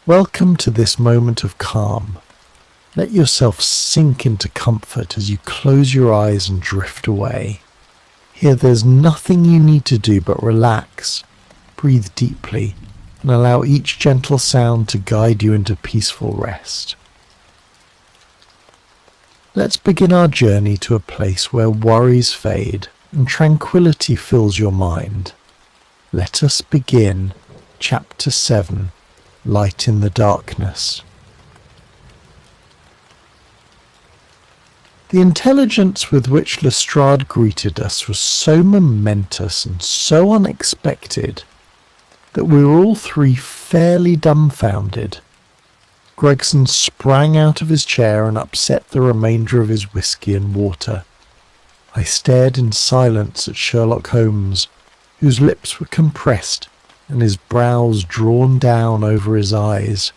Welcome to this moment of calm. Let yourself sink into comfort as you close your eyes and drift away. Here there's nothing you need to do but relax, breathe deeply, and allow each gentle sound to guide you into peaceful rest. Let's begin our journey to a place where worries fade and tranquility fills your mind. Let us begin Chapter 7, Light in the Darkness. The intelligence with which Lestrade greeted us was so momentous and so unexpected that we were all three fairly dumbfounded. Gregson sprang out of his chair and upset the remainder of his whisky and water. I stared in silence at Sherlock Holmes, whose lips were compressed and his brows drawn down over his eyes.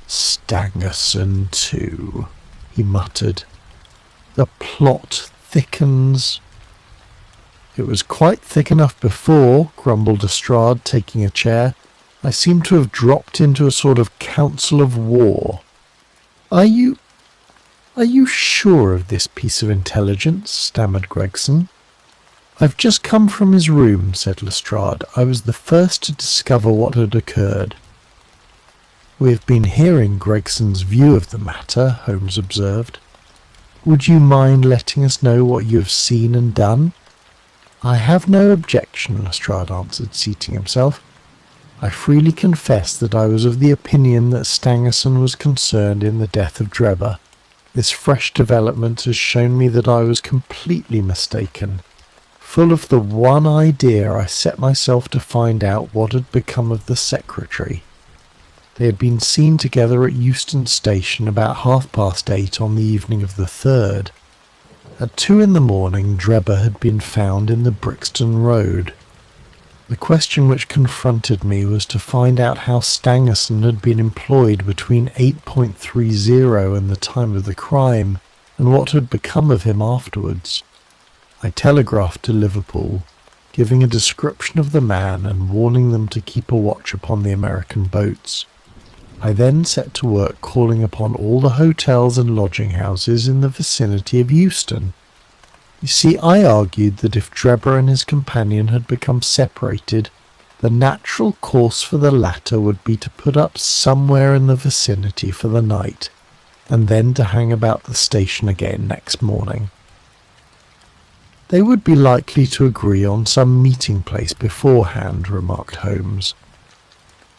"Stangerson too," he muttered. "The plot thickens." "It was quite thick enough before," grumbled Lestrade, taking a chair. "I seem to have dropped into a sort of council of war." Are you sure of this piece of intelligence?" stammered Gregson. "I've just come from his room," said Lestrade. "I was the first to discover what had occurred." "We have been hearing Gregson's view of the matter," Holmes observed. "Would you mind letting us know what you have seen and done?" "I have no objection," Lestrade answered, seating himself. "I freely confess that I was of the opinion that Stangerson was concerned in the death of Drebber. This fresh development has shown me that I was completely mistaken. Full of the one idea, I set myself to find out what had become of the secretary. They had been seen together at Euston Station about 8:30 on the evening of the 3rd. At 2 in the morning, Drebber had been found in the Brixton Road. The question which confronted me was to find out how Stangerson had been employed between 8.30 and the time of the crime, and what had become of him afterwards. I telegraphed to Liverpool, giving a description of the man and warning them to keep a watch upon the American boats. I then set to work calling upon all the hotels and lodging-houses in the vicinity of Euston. You see, I argued that if Drebber and his companion had become separated, the natural course for the latter would be to put up somewhere in the vicinity for the night, and then to hang about the station again next morning. "They would be likely to agree on some meeting place beforehand," remarked Holmes.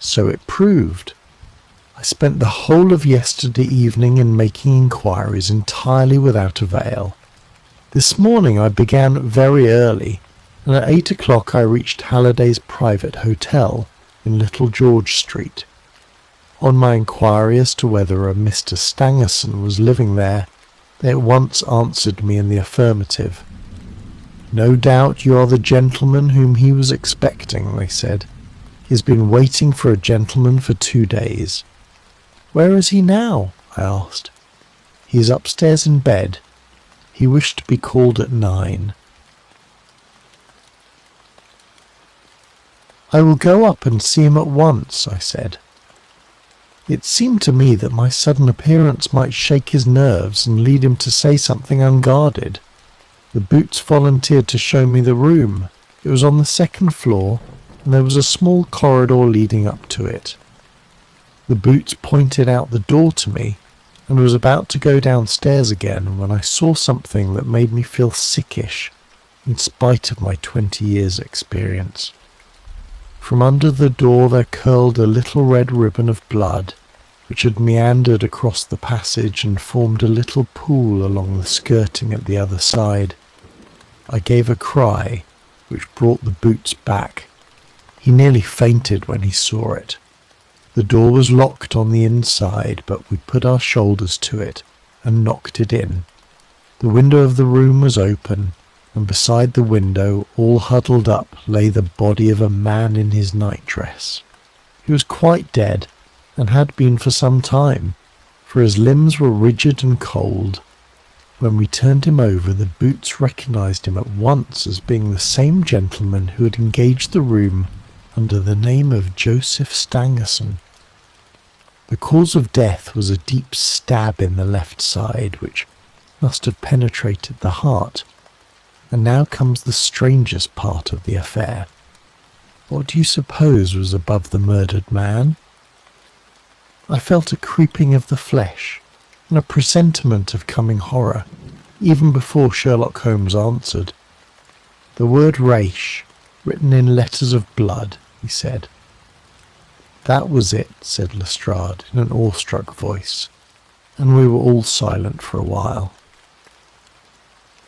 So it proved. I spent the whole of yesterday evening in making inquiries entirely without avail. This morning I began very early, and at 8 o'clock I reached Halliday's private hotel in Little George Street. On my inquiry as to whether a Mr. Stangerson was living there, they at once answered me in the affirmative. "No doubt you are the gentleman whom he was expecting," they said. "He has been waiting for a gentleman for 2 days." "Where is he now?" I asked. "He is upstairs in bed. He wished to be called at 9. "I will go up and see him at once," I said. It seemed to me that my sudden appearance might shake his nerves and lead him to say something unguarded. The boots volunteered to show me the room. It was on the 2nd floor, and there was a small corridor leading up to it. The boots pointed out the door to me, and was about to go downstairs again when I saw something that made me feel sickish, in spite of my 20 years' experience. From under the door there curled a little red ribbon of blood, which had meandered across the passage and formed a little pool along the skirting at the other side. I gave a cry, which brought the boots back. He nearly fainted when he saw it. The door was locked on the inside, but we put our shoulders to it and knocked it in. The window of the room was open, and beside the window, all huddled up, lay the body of a man in his nightdress. He was quite dead, and had been for some time, for his limbs were rigid and cold. When we turned him over, the boots recognized him at once as being the same gentleman who had engaged the room under the name of Joseph Stangerson. The cause of death was a deep stab in the left side, which must have penetrated the heart. And now comes the strangest part of the affair. What do you suppose was above the murdered man? I felt a creeping of the flesh and a presentiment of coming horror, even before Sherlock Holmes answered. The word Raish, written in letters of blood, he said. That was it, said Lestrade in an awestruck voice, and we were all silent for a while.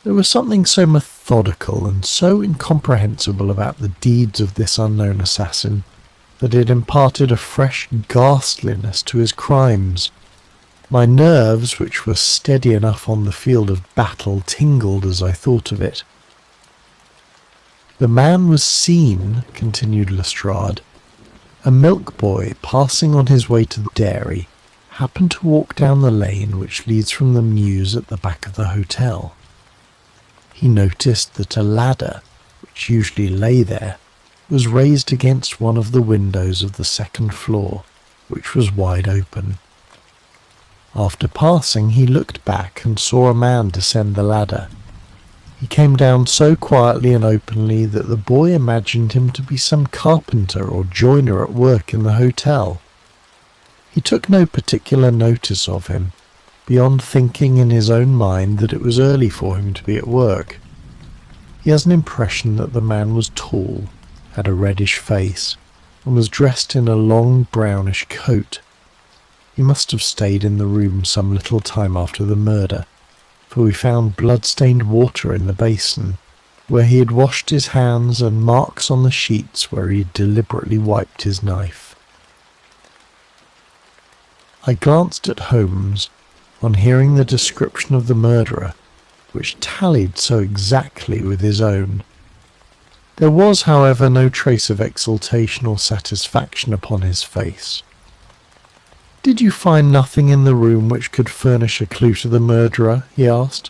There was something so methodical and so incomprehensible about the deeds of this unknown assassin that it imparted a fresh ghastliness to his crimes. My nerves, which were steady enough on the field of battle, tingled as I thought of it. The man was seen, continued Lestrade. A milk boy passing on his way to the dairy happened to walk down the lane which leads from the mews at the back of the hotel. He noticed that a ladder, which usually lay there, was raised against one of the windows of the second floor, which was wide open. After passing, he looked back and saw a man descend the ladder. He came down so quietly and openly that the boy imagined him to be some carpenter or joiner at work in the hotel. He took no particular notice of him, beyond thinking in his own mind that it was early for him to be at work. He has an impression that the man was tall, had a reddish face, and was dressed in a long brownish coat. He must have stayed in the room some little time after the murder, for we found blood-stained water in the basin, where he had washed his hands, and marks on the sheets where he had deliberately wiped his knife. I glanced at Holmes on hearing the description of the murderer, which tallied so exactly with his own. There was, however, no trace of exultation or satisfaction upon his face. "Did you find nothing in the room which could furnish a clue to the murderer?" he asked.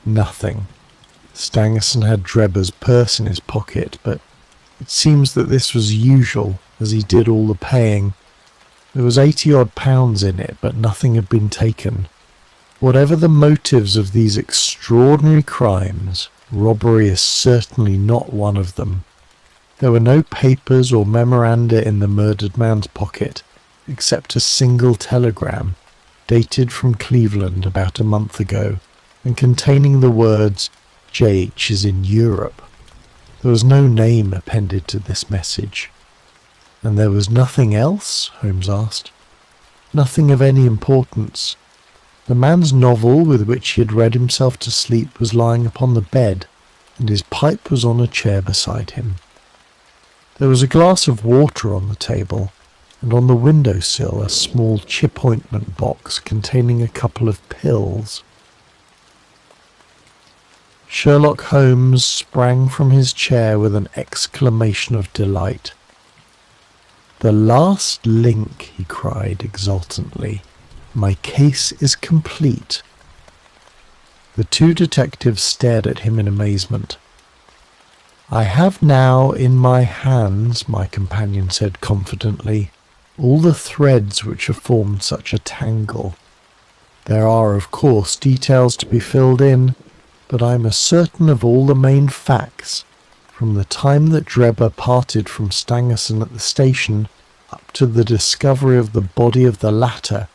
"Nothing. Stangerson had Drebber's purse in his pocket, but it seems that this was usual, as he did all the paying. There was £80 in it, but nothing had been taken. Whatever the motives of these extraordinary crimes, robbery is certainly not one of them. There were no papers or memoranda in the murdered man's pocket, except a single telegram, dated from Cleveland about a month ago, and containing the words, 'JH is in Europe.' There was no name appended to this message." "And there was nothing else?" Holmes asked. "Nothing of any importance. The man's novel with which he had read himself to sleep was lying upon the bed, and his pipe was on a chair beside him. There was a glass of water on the table, and on the window-sill a small chip ointment box containing a couple of pills." Sherlock Holmes sprang from his chair with an exclamation of delight. "The last link," he cried exultantly. "My case is complete." The two detectives stared at him in amazement. "I have now in my hands," my companion said confidently, "all the threads which have formed such a tangle. There are, of course, details to be filled in, but I am as certain of all the main facts, from the time that Drebber parted from Stangerson at the station up to the discovery of the body of the latter,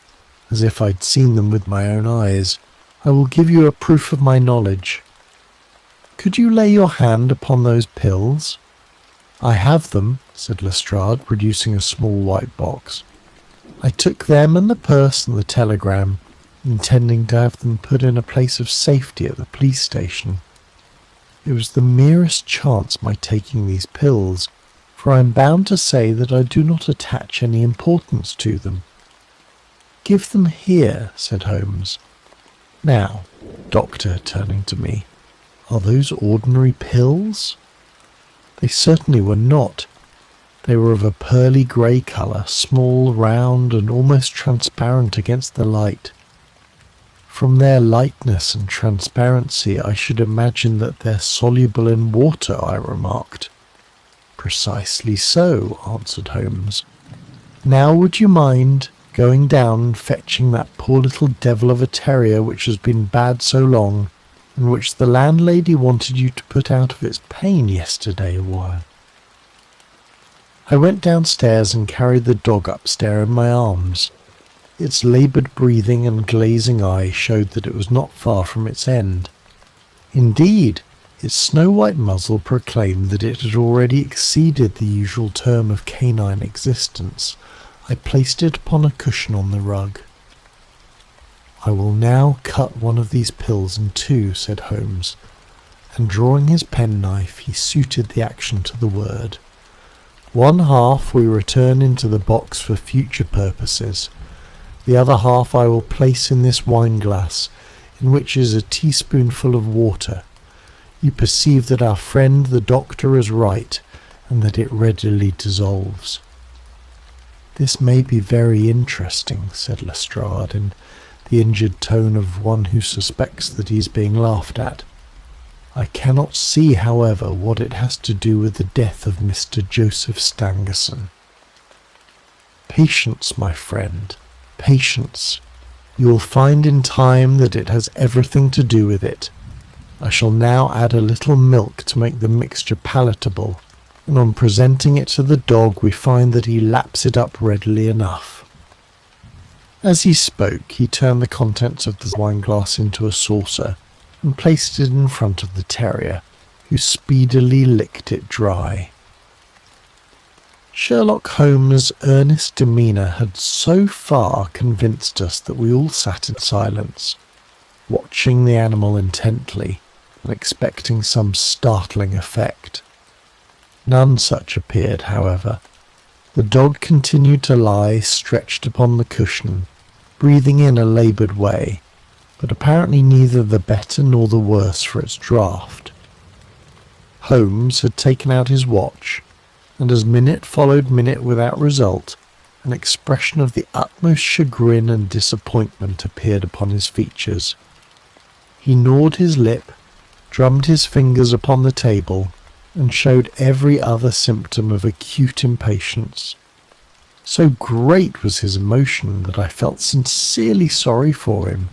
as if I'd seen them with my own eyes. I will give you a proof of my knowledge. Could you lay your hand upon those pills?" "I have them," said Lestrade, producing a small white box. "I took them and the purse and the telegram, intending to have them put in a place of safety at the police station. It was the merest chance my taking these pills, for I am bound to say that I do not attach any importance to them." "Give them here," said Holmes. "Now, Doctor," turning to me, "are those ordinary pills?" They certainly were not. They were of a pearly grey colour, small, round, and almost transparent against the light. From their lightness and transparency, I should imagine that they're soluble in water, I remarked. "Precisely so," answered Holmes. "Now would you mind," going down and fetching that poor little devil of a terrier which has been bad so long, and which the landlady wanted you to put out of its pain yesterday a while. I went downstairs and carried the dog upstairs in my arms. Its laboured breathing and glazing eye showed that it was not far from its end. Indeed, its snow-white muzzle proclaimed that it had already exceeded the usual term of canine existence. I placed it upon a cushion on the rug. "I will now cut one of these pills in two," said Holmes, and drawing his penknife he suited the action to the word. "One half we return into the box for future purposes. The other half I will place in this wine-glass, in which is a teaspoonful of water. You perceive that our friend the doctor is right, and that it readily dissolves." "This may be very interesting," said Lestrade, in the injured tone of one who suspects that he is being laughed at. "I cannot see, however, what it has to do with the death of Mr. Joseph Stangerson." "Patience, my friend, patience. You will find in time that it has everything to do with it. I shall now add a little milk to make the mixture palatable, and on presenting it to the dog we find that he laps it up readily enough." As he spoke, he turned the contents of the wine-glass into a saucer and placed it in front of the terrier, who speedily licked it dry. Sherlock Holmes' earnest demeanour had so far convinced us that we all sat in silence, watching the animal intently and expecting some startling effect. None such appeared, however. The dog continued to lie stretched upon the cushion, breathing in a laboured way, but apparently neither the better nor the worse for its draught. Holmes had taken out his watch, and as minute followed minute without result, an expression of the utmost chagrin and disappointment appeared upon his features. He gnawed his lip, drummed his fingers upon the table, and showed every other symptom of acute impatience. So great was his emotion that I felt sincerely sorry for him,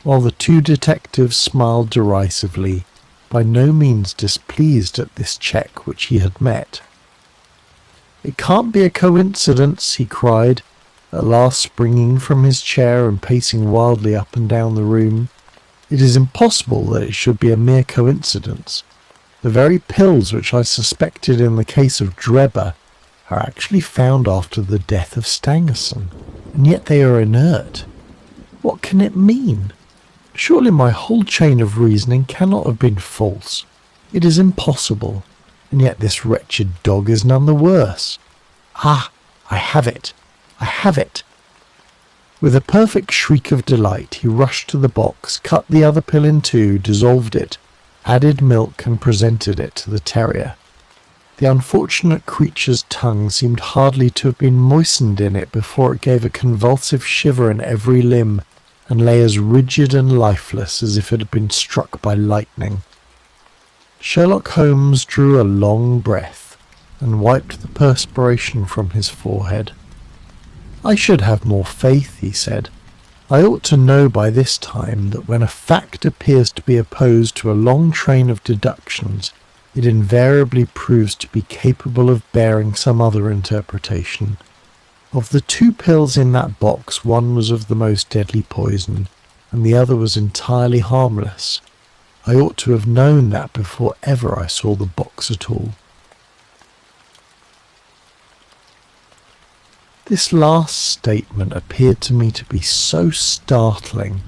while the two detectives smiled derisively, by no means displeased at this check which he had met. "It can't be a coincidence," he cried, at last springing from his chair and pacing wildly up and down the room. "It is impossible that it should be a mere coincidence. The very pills which I suspected in the case of Drebber are actually found after the death of Stangerson, and yet they are inert. What can it mean? Surely my whole chain of reasoning cannot have been false. It is impossible, and yet this wretched dog is none the worse. Ah, I have it! I have it!" With a perfect shriek of delight, he rushed to the box, cut the other pill in two, dissolved it, added milk, and presented it to the terrier. The unfortunate creature's tongue seemed hardly to have been moistened in it before it gave a convulsive shiver in every limb, and lay as rigid and lifeless as if it had been struck by lightning. Sherlock Holmes drew a long breath, and wiped the perspiration from his forehead. "I should have more faith," he said. "I ought to know by this time that when a fact appears to be opposed to a long train of deductions, it invariably proves to be capable of bearing some other interpretation. Of the two pills in that box, one was of the most deadly poison, and the other was entirely harmless. I ought to have known that before ever I saw the box at all." This last statement appeared to me to be so startling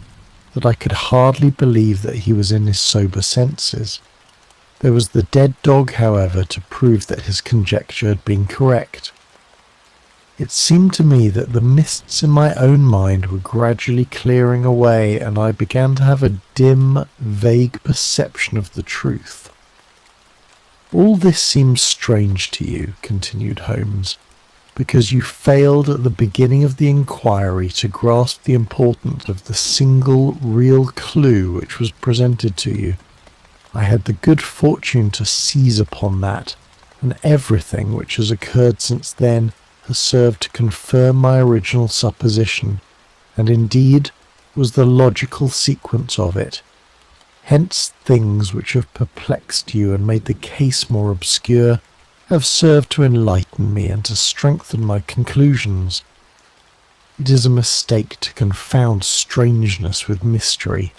that I could hardly believe that he was in his sober senses. There was the dead dog, however, to prove that his conjecture had been correct. It seemed to me that the mists in my own mind were gradually clearing away, and I began to have a dim, vague perception of the truth. "All this seems strange to you," continued Holmes, "because you failed at the beginning of the inquiry to grasp the importance of the single real clue which was presented to you. I had the good fortune to seize upon that, and everything which has occurred since then has served to confirm my original supposition, and indeed was the logical sequence of it. Hence things which have perplexed you and made the case more obscure have served to enlighten me and to strengthen my conclusions. It is a mistake to confound strangeness with mystery.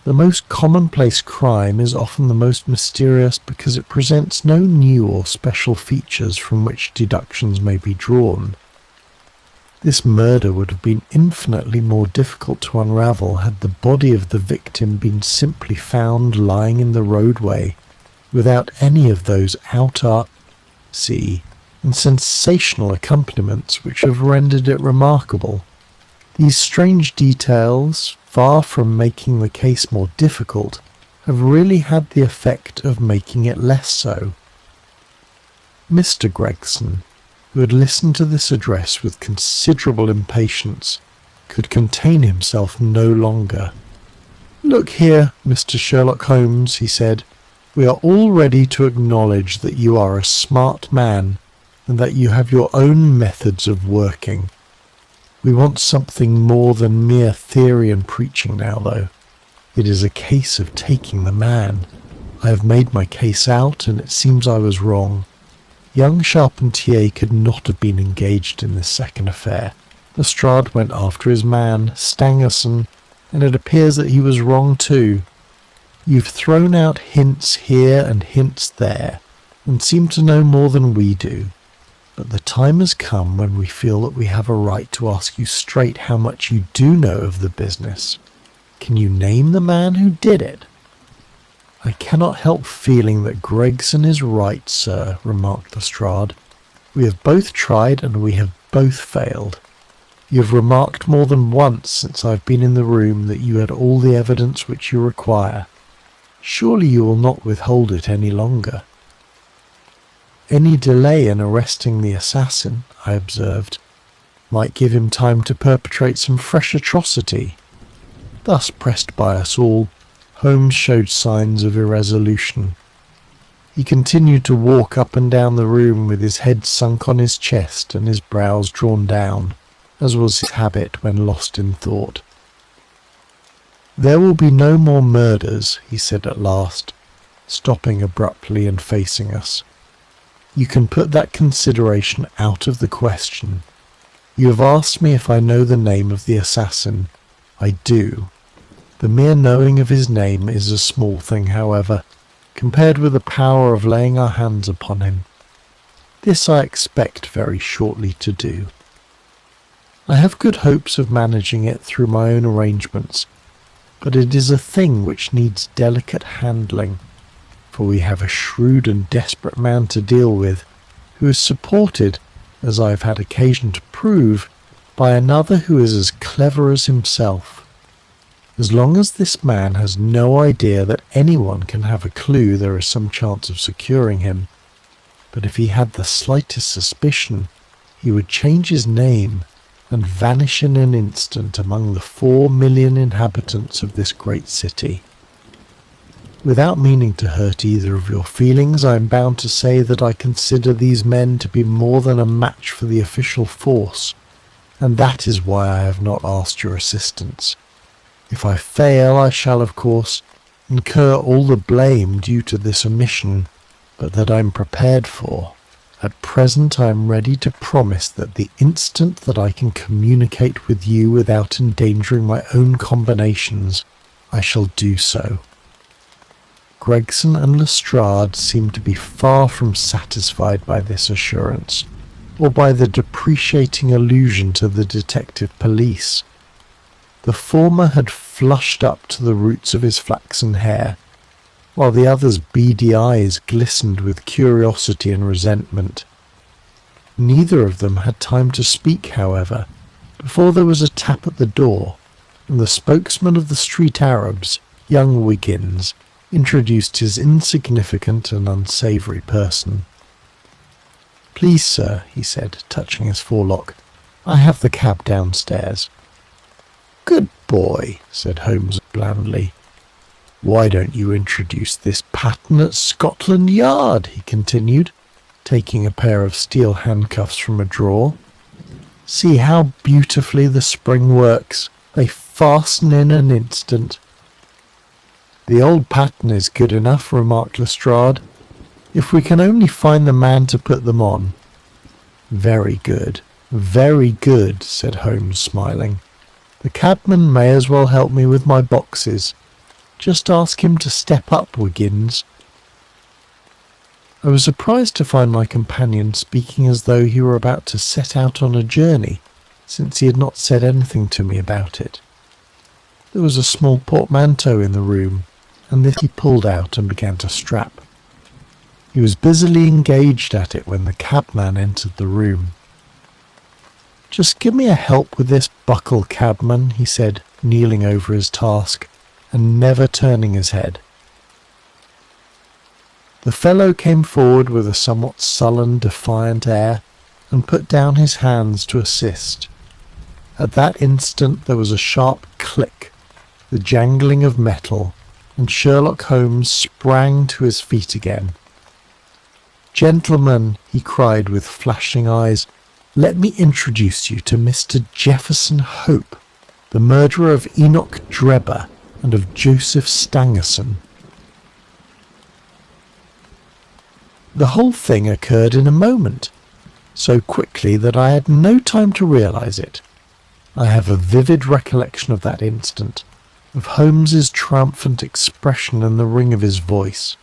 The most commonplace crime is often the most mysterious because it presents no new or special features from which deductions may be drawn. This murder would have been infinitely more difficult to unravel had the body of the victim been simply found lying in the roadway, without any of those and sensational accompaniments which have rendered it remarkable. These strange details, far from making the case more difficult, have really had the effect of making it less so. Mr. Gregson, who had listened to this address with considerable impatience, could contain himself no longer. "Look here, Mr. Sherlock Holmes," he said, "we are all ready to acknowledge that you are a smart man, and that you have your own methods of working. We want something more than mere theory and preaching now, though. It is a case of taking the man. I have made my case out, and it seems I was wrong. Young Charpentier could not have been engaged in this second affair. Lestrade went after his man, Stangerson, and it appears that he was wrong too. You've thrown out hints here and hints there, and seem to know more than we do. But the time has come when we feel that we have a right to ask you straight how much you do know of the business. Can you name the man who did it?" "I cannot help feeling that Gregson is right, sir," remarked Lestrade. "We have both tried and we have both failed. You have remarked more than once since I have been in the room that you had all the evidence which you require. Surely you will not withhold it any longer." "Any delay in arresting the assassin," I observed, "might give him time to perpetrate some fresh atrocity." Thus pressed by us all, Holmes showed signs of irresolution. He continued to walk up and down the room with his head sunk on his chest and his brows drawn down, as was his habit when lost in thought. "There will be no more murders," he said at last, stopping abruptly and facing us. "You can put that consideration out of the question. You have asked me if I know the name of the assassin. I do. The mere knowing of his name is a small thing, however, compared with the power of laying our hands upon him. This I expect very shortly to do. I have good hopes of managing it through my own arrangements, but it is a thing which needs delicate handling, for we have a shrewd and desperate man to deal with, who is supported, as I have had occasion to prove, by another who is as clever as himself. As long as this man has no idea that anyone can have a clue, there is some chance of securing him. But if he had the slightest suspicion, he would change his name and vanish in an instant among the 4 million inhabitants of this great city. Without meaning to hurt either of your feelings, I am bound to say that I consider these men to be more than a match for the official force, and that is why I have not asked your assistance. If I fail, I shall, of course, incur all the blame due to this omission, but that I am prepared for. At present I am ready to promise that the instant that I can communicate with you without endangering my own combinations, I shall do so." Gregson and Lestrade seemed to be far from satisfied by this assurance, or by the depreciating allusion to the detective police. The former had flushed up to the roots of his flaxen hair, while the other's beady eyes glistened with curiosity and resentment. Neither of them had time to speak, however, before there was a tap at the door, and the spokesman of the street Arabs, young Wiggins, introduced his insignificant and unsavoury person. "Please, sir," he said, touching his forelock, "I have the cab downstairs." "Good boy," said Holmes blandly. "Why don't you introduce this pattern at Scotland Yard?" he continued. taking a pair of steel handcuffs from a drawer. "See how beautifully the spring works. They fasten in an instant." "The old pattern is good enough," remarked Lestrade, "if we can only find the man to put them on." Very good," said Holmes, smiling. "The cabman may as well help me with my boxes. Just ask him to step up, Wiggins." I was surprised to find my companion speaking as though he were about to set out on a journey, since he had not said anything to me about it. There was a small portmanteau in the room, and this he pulled out and began to strap. He was busily engaged at it when the cabman entered the room. "Just give me a help with this buckle, cabman," he said, kneeling over his task and never turning his head. The fellow came forward with a somewhat sullen, defiant air and put down his hands to assist. At that instant there was a sharp click, the jangling of metal, and Sherlock Holmes sprang to his feet again. "Gentlemen," he cried with flashing eyes, "let me introduce you to Mr. Jefferson Hope, the murderer of Enoch Drebber and of Joseph Stangerson." The whole thing occurred in a moment, so quickly that I had no time to realize it. I have a vivid recollection of that instant, of Holmes's triumphant expression and the ring of his voice,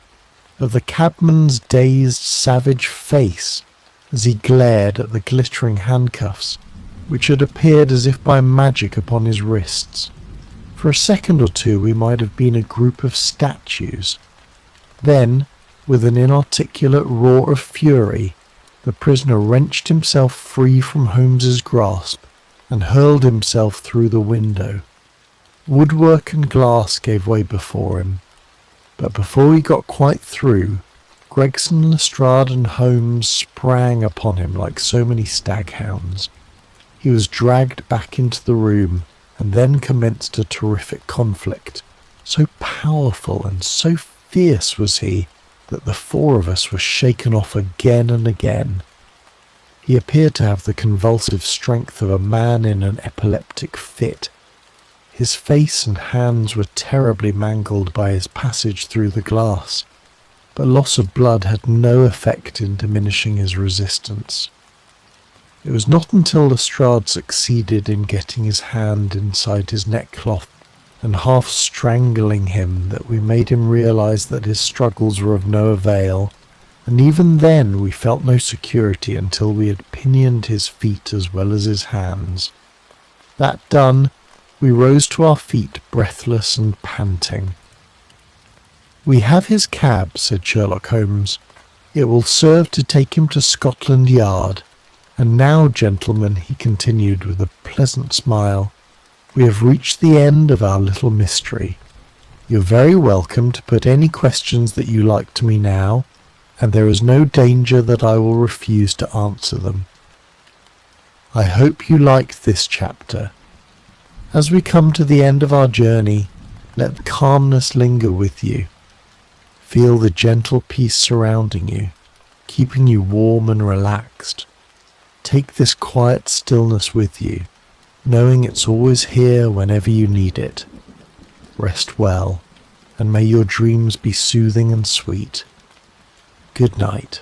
of the cabman's dazed, savage face as he glared at the glittering handcuffs, which had appeared as if by magic upon his wrists. For a second or two we might have been a group of statues. Then, with an inarticulate roar of fury, the prisoner wrenched himself free from Holmes's grasp and hurled himself through the window. Woodwork and glass gave way before him, but before he got quite through, Gregson, Lestrade and Holmes sprang upon him like so many staghounds. He was dragged back into the room, and then commenced a terrific conflict. So powerful and so fierce was he that the four of us were shaken off again and again. He appeared to have the convulsive strength of a man in an epileptic fit. His face and hands were terribly mangled by his passage through the glass, but loss of blood had no effect in diminishing his resistance. It was not until Lestrade succeeded in getting his hand inside his neckcloth and half strangling him that we made him realize that his struggles were of no avail, and even then we felt no security until we had pinioned his feet as well as his hands. That done, we rose to our feet, breathless and panting. "We have his cab," said Sherlock Holmes. "It will serve to take him to Scotland Yard. And now, gentlemen," he continued with a pleasant smile, "we have reached the end of our little mystery. You're very welcome to put any questions that you like to me now, and there is no danger that I will refuse to answer them. I hope you liked this chapter. As we come to the end of our journey, let calmness linger with you. Feel the gentle peace surrounding you, keeping you warm and relaxed. Take this quiet stillness with you, knowing it's always here whenever you need it. Rest well, and may your dreams be soothing and sweet. Good night."